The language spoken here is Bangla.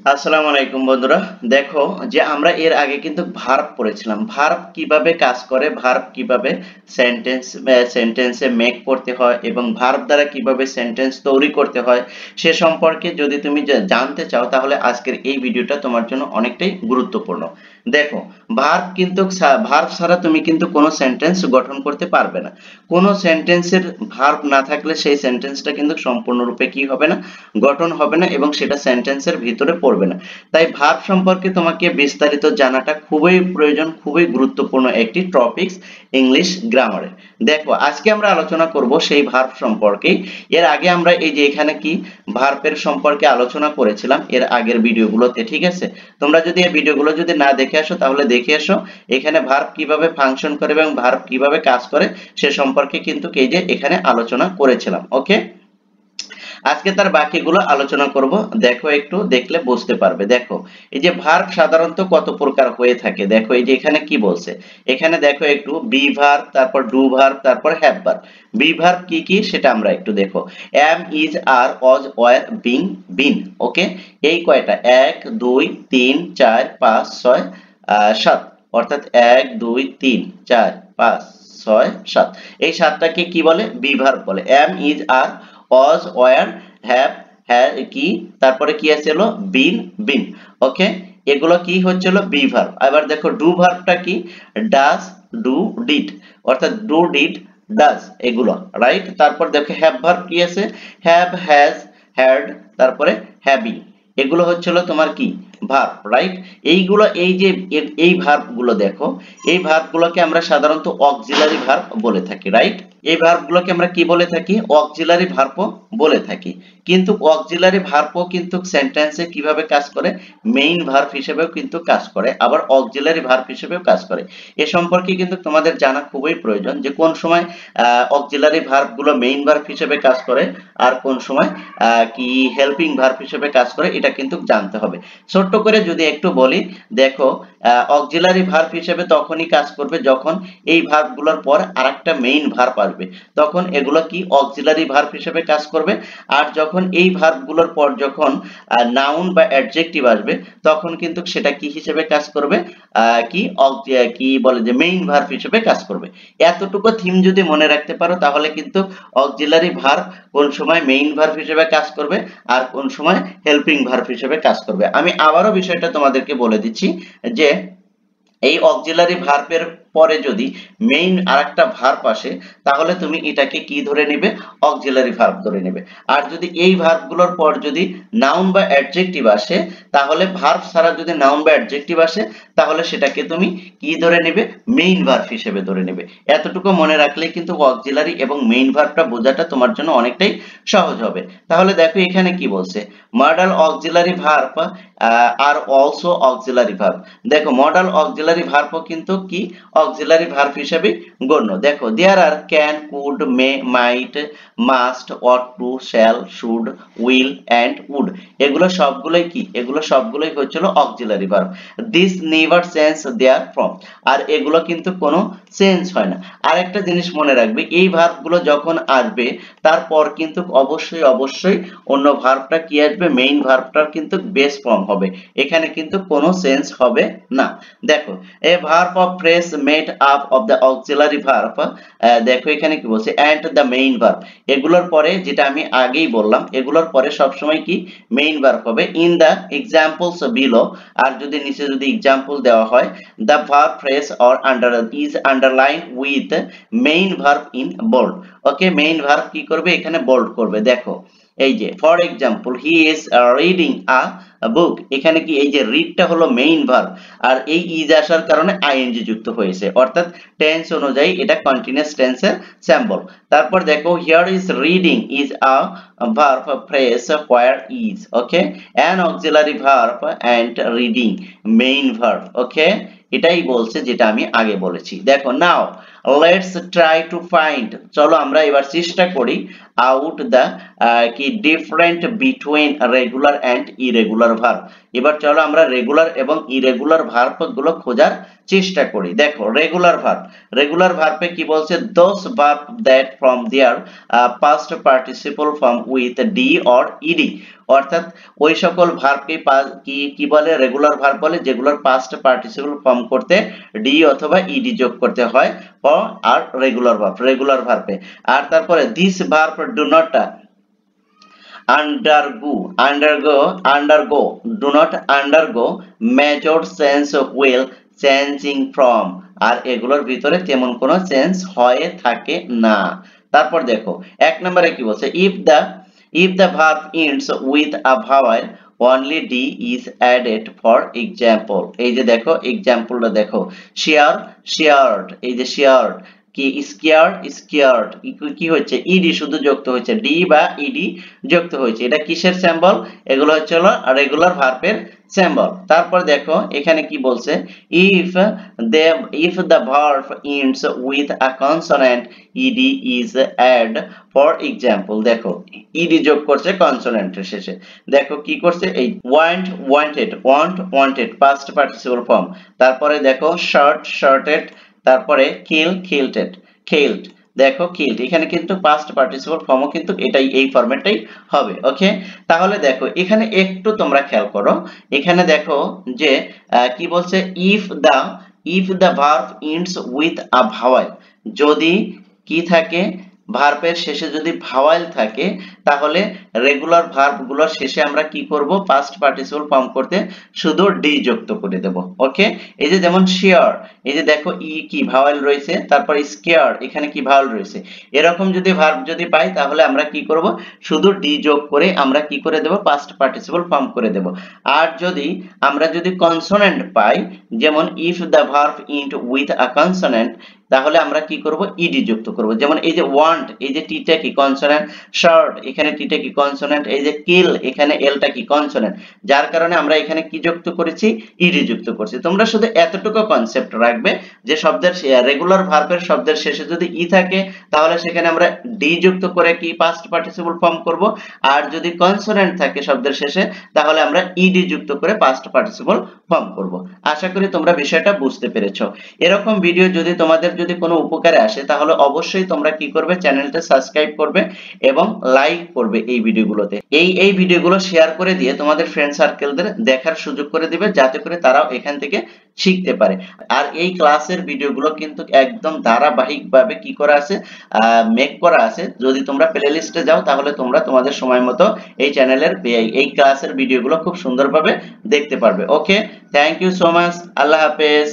আসসালামু আলাইকুম বন্ধুরা। দেখো যে আমরা এর আগে কিন্তু ভার্ব পড়েছিলাম। ভার্ব কিভাবে কাজ করে, ভার্ব কিভাবে সেন্টেন্সে মেক করতে হয় এবং ভার্ব দ্বারা কিভাবে সেন্টেন্স তৈরি করতে হয় সে সম্পর্কে যদি তুমি জানতে চাও তাহলে আজকের এই ভিডিওটা তোমার জন্য অনেকটাই গুরুত্বপূর্ণ। দেখো, ভার্ব ছাড়া তুমি কিন্তু কোনো সেন্টেন্স গঠন করতে পারবে না। কোনো সেন্টেন্সের ভার্ব না থাকলে সেই সেন্টেন্সটা কিন্তু সম্পূর্ণরূপে কি হবে না, গঠন হবে না এবং সেটা সেন্টেন্সের ভিতরে পড়বে না। তাই ভার্ব সম্পর্কে তোমাকে বিস্তারিত জানাটা খুবই প্রয়োজন, খুবই গুরুত্বপূর্ণ একটি টপিকস ইংলিশ গ্রামারে। দেখো, আজকে আমরা আলোচনা করব সেই ভার্ব সম্পর্কে। এর আগে আমরা এই যে এখানে কি ভার্বের সম্পর্কে আলোচনা করেছিলাম এর আগের ভিডিওগুলোতে, ঠিক আছে? তোমরা যদি এই ভিডিওগুলো যদি না দেখে আসো তাহলে দেখে এসো। এখানে ভার্ব কিভাবে ফাংশন করে এবং ভার্ব কিভাবে কাজ করে সে সম্পর্কে কিন্তু এই যে এখানে আলোচনা করেছিলাম। ওকে, আজকে তার বাকিগুলো আলোচনা করব। দেখো, একটু দেখলে বুঝতে পারবে। দেখো, এই যে ভার্ব সাধারণত কত প্রকার হয়ে থাকে। দেখো, এই যে এখানে কি বলছে, এখানে দেখো একটু বি ভার্ব, তারপর ডু ভার্ব, তারপর হ্যাভ ভার্ব। বি ভার্ব কি কি সেটা আমরা একটু দেখো। Am, is, are, was, were, being, been. Okay, এই কয়টা 1 2 3 4 5 6 7, অর্থাৎ 1 2 3 4 5 6 7। এই সাতটাকে কি বলে? বি ভার্ব বলে। Am, is, are, was, were, have, had কি, তারপরে কি আছে হলো been, been। ওকে, এগুলো কি হচ্ছিল বি ভার্ব। এবার দেখো ডু ভার্বটা কি, does, do, did, অর্থাৎ do, did, does এগুলো, রাইট? তারপর দেখো হ্যাভ ভার্ব কি আছে, have, has, had, তারপরে having। এগুলো হচ্ছিল তোমার কি ভার্ব, রাইট? এইগুলো এই যে এই ভার্ব গুলো দেখো, এই ভার্ব গুলোকে আমরা সাধারণত অক্সিলারি ভার্ব বলে থাকি, রাইট? এই ভার্বগুলোকে আমরা কি বলে থাকি? অক্সিলারি ভার্বও বলে থাকি। কিন্তু অক্সিলারি ভার্বও কিন্তু সেন্টেন্সে কিভাবে কাজ করে? মেইন ভার্ব হিসেবেও কিন্তু কাজ করে, আবার অক্সিলারি ভার্ব হিসেবেও কাজ করে। এ সম্পর্কে কিন্তু তোমাদের জানা খুবই প্রয়োজন যে কোন সময় অক্সিলারি ভার্বগুলো মেইন ভার্ব হিসেবে কাজ করে আর কোন সময় কি হেল্পিং ভার্ব হিসেবে কাজ করে, এটা কিন্তু জানতে হবে। ছোট্ট করে যদি একটু বলি, দেখো, অক্সিলারি ভার্ব হিসেবে তখনই কাজ করবে যখন এই ভার্বগুলোর পর আরেকটা মেইন ভার্ব আসবে, তখন এগুলো কি অক্সিলারি ভার্ব হিসেবে কাজ করবে। আর যখন এই ভার্বগুলোর পর যখন নাউন বা অ্যাডজেক্টিভ আসবে তখন কিন্তু সেটা কি হিসেবে কাজ করবে, কি বলে যে মেইন ভার্ব হিসেবে কাজ করবে। এতটুকু থিম যদি মনে রাখতে পারো তাহলে কিন্তু অক্সিলারি ভার্ব কোন সময় মেইন ভার্ব হিসেবে কাজ করবে আর কোন সময় হেল্পিং ভার্ব হিসেবে কাজ করবে। আমি আবারও বিষয়টা তোমাদেরকে বলে দিচ্ছি যে এই অক্সিলারি ভার্বের পরে যদি মেইন আরেকটা ভার্ব আসে তাহলে তুমি এটাকে কি ধরে নেবে? অক্সিলারি ভার্ব ধরে নেবে। আর যদি এই ভার্বগুলোর পর যদি নাউন বা অ্যাডজেক্টিভ আসে, তাহলে ভার্ব ছাড়া যদি নাউন বা অ্যাডজেক্টিভ আসে তাহলে সেটাকে তুমি কি ধরে নেবে? মেইন ভার্ব হিসেবে ধরে নেবে। এতটুকু মনে রাখলেই কিন্তু অক্সিলারি এবং মেইন ভার্বটা বোঝাটা তোমার জন্য অনেকটাই সহজ হবে। তাহলে দেখো এখানে কি বলছে, মডাল অক্সিলারি ভার্ব আর অলসো অক্সিলারি ভার্ব। দেখো, মডাল অক্সিলারি ভার্বও কিন্তু কি অক্সিলারি ভার্ব হিসেবে গণ্য। দেখো, there are can, could, may, might, must, ought to, shall, should, will and would. এগুলো সবগুলোই কি, এগুলো সবগুলোই হচ্ছিল auxiliary verb. This never change their form. আর এগুলো কিন্তু কোনো চেঞ্জ হয় না। আরেকটা জিনিস মনে রাখবে, এই ভার্বগুলো যখন আসবে তারপর কিন্তু অবশ্যই অবশ্যই অন্য ভার্বটা কি আসবে? মেইন ভার্বটার কিন্তু বেস ফর্ম হবে, এখানে কিন্তু কোনো চেঞ্জ হবে না। দেখো, a verb of phrase made up of the auxiliary verb. দেখো এখানে কি বলছে, এন্ড দ্য মেইন ভার্ব। এগুলোর পরে যেটা আমি আগেই বললাম, এগুলোর পরে সবসময় কি মেইন ভার্ব হবে। ইন দ্য এক্সাম্পলস বিলো, আর যদি নিচে যদি এক্সাম্পল দেওয়া হয়, the verb phrase or under is underline with main verb in bold. Okay, main verb কি করবে? এখানে বোল্ড করবে। দেখো, এই যে for example he is reading a book, এখানে কি এই যে রিডটা হলো মেইন ভার্ব আর এই ইজ আসার কারণে আইএনজি যুক্ত হয়েছে, অর্থাৎ টেন্স অনুযায়ী এটা কন্টিনিউয়াস টেন্সের স্যাম্পল। তারপর দেখো, here is reading is a verb phrase where is. Okay, an auxiliary verb and reading main verb. Okay, এটাই বলছে যেটা আমি আগে বলেছি। দেখো, now let's try to find, চলো আমরা এবার চেষ্টা করি আউট দ্য কি different between regular and irregular verb. এবার চলো আমরা রেগুলার এবং ইরেগুলার ভার্ব গুলো খোঁজার চেষ্টা করি। দেখো রেগুলার ভার্বে কি বলছে, those verb that from their past participle form with d or ed, অর্থাৎ ওই সকল ভার্বকে কি কি বলে, রেগুলার ভার্ব বলে, যেগুলোর পাস্ট পার্টিসিপল ফর্ম করতে ডি অথবা ইডি যোগ করতে হয় আর রেগুলার ভার্বে। আর তারপরে this verb do not undergo do not undergo major sense will changing from, আর এগুলোর ভিতরে তেমন কোনো চেঞ্জ হয়ে থাকে না। তারপর দেখো এক নম্বরে কি বলছে, if the verb ends with a vowel only d is added, for example, এই যে দেখো এক্সাম্পলটা দেখো, shared, এই যে shared, কি স্কেয়ার্ড কি হচ্ছে, ইডি শুধু যুক্ত হয়েছে, ডি বা ইডি যুক্ত হয়েছে, এটা কিসের সিম্বল, এগুলো হচ্ছে রেগুলার ভার্বের সিম্বল। তারপর দেখো এখানে কি বলছে, if the verb ends with a consonant ed is add, for example, দেখো ইডি যোগ করছে কনসোনেন্টের শেষে, দেখো কি করছে, এই wanted past participle form, তারপরে দেখো shorted, তারপরে killed, দেখো কিল্ড, এখানে কিন্তু পাস্ট পার্টিসিপল ফর্মও কিন্তু এটাই, এই ফরম্যাটটাই হবে। ওকে, তাহলে দেখো এখানে একটু তোমরা খেয়াল করো, এখানে দেখো যে কি বলছে, if the verb ends with a vowel, যদি কি থাকে, ভার্বের শেষে যদি ভাওয়াল থাকে, তাহলে রেগুলার ভার্বগুলোর শেষে আমরা কি করব, পাস্ট পার্টিসিপল ফর্ম করতে শুধু ডি যুক্ত করে দেব। ওকে, এই যে যেমন শেয়ার, এই যে দেখো ই কি ভাওয়াল রয়েছে, তারপর স্কেয়ার এখানে কি ভাওয়াল রয়েছে, এরকম যদি ভার্ব যদি পাই তাহলে আমরা কি করব, শুধু ডি যোগ করে আমরা কি করে দেব, পাস্ট পার্টিসিপল ফর্ম করে দেব। আর যদি আমরা কনসোনেন্ট পাই, যেমন if the verb end with a consonant, তাহলে আমরা কি করব, ইডি যুক্ত করব। যেমন এই যে ওয়ান্ট, এই যে টিটা কি কনসোনেন্ট, শর্ট এখানে টিটা কি কনসোনেন্ট, এই যে কিল এখানে এলটা কি কনসোনেন্ট, যার কারণে আমরা এখানে কি যুক্ত করেছি, ইডি যুক্ত করছি। তোমরা শুধু এতটুকু কনসেপ্ট রাখবে যে শব্দের রেগুলার ভার্বের শব্দের শেষে যদি ই থাকে, তাহলে সেখানে আমরা ডি যুক্ত করে কি পাস্ট পার্টিসিপল ফর্ম করব, আর যদি কনসোনেন্ট থাকে শব্দের শেষে, তাহলে আমরা ইডি যুক্ত করে পাস্ট পার্টিসিপল ফর্ম করব। আশা করি তোমরা বিষয়টা বুঝতে পেরেছো। এরকম ভিডিও যদি তোমাদের যদি কোনো উপকারে আসে, তাহলে অবশ্যই তোমরা কি করবে, চ্যানেলটা সাবস্ক্রাইব করবে এবং লাইক করবে এই ভিডিওগুলোতে, এই ভিডিওগুলো শেয়ার করে দিয়ে তোমাদের ফ্রেন্ড সার্কেলদের দেখার সুযোগ করে দিবে, যাতে করে তারাও এখান থেকে শিখতে পারে। আর এই ক্লাসের ভিডিওগুলো কিন্তু একদম ধারাবাহিকভাবে কি করা আছে, মেক করা আছে। যদি তোমরা প্লেলিস্টে যাও, তাহলে তোমরা তোমাদের সময় মতো এই চ্যানেলের এই ক্লাসের ভিডিওগুলো খুব সুন্দরভাবে দেখতে পারবে। ওকে, থ্যাংক ইউ সো মাচ, আল্লাহ হাফেজ।